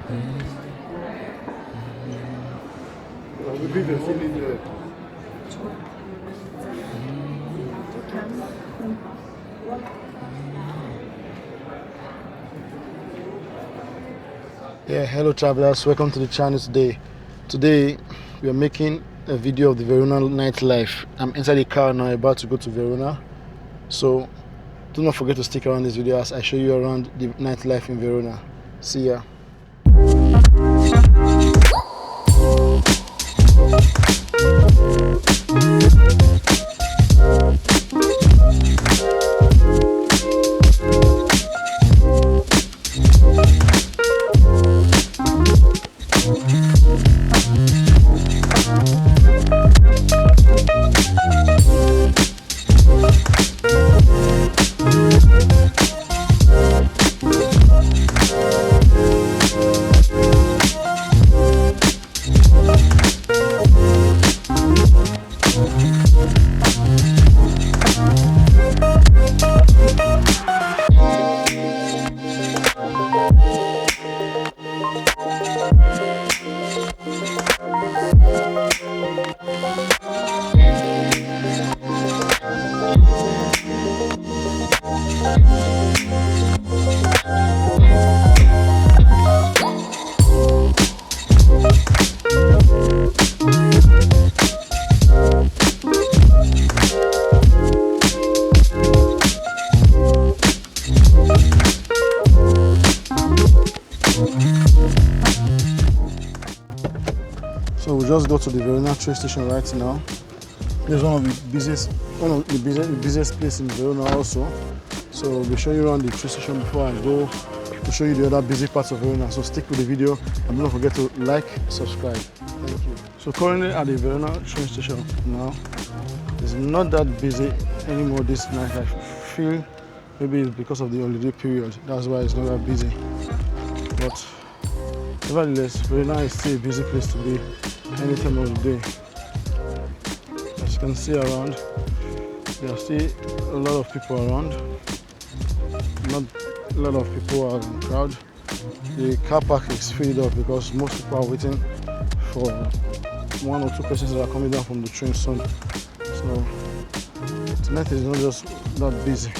Yeah, hello travelers, welcome to the channel today. Today we are making a video of the Verona nightlife. I'm inside the car now, about to go to Verona. So do not forget to stick around this video as I show you around the nightlife in Verona. See ya. So we just got to the Verona train station right now. It's one of the busiest places in Verona also. So we'll show you around the train station before I go to show you the other busy parts of Verona. So stick with the video and don't forget to like, subscribe. Thank you. So currently at the Verona train station now, it's not that busy anymore this night. I feel maybe it's because of the holiday period. That's why it's not that busy. But nevertheless, Verona is still a busy place to be any time of the day. As you can see around, there are still a lot of people around. Not a lot of people are in the crowd. The car park is filled up because most people are waiting for one or two persons that are coming down from the train soon. So tonight is not just that busy.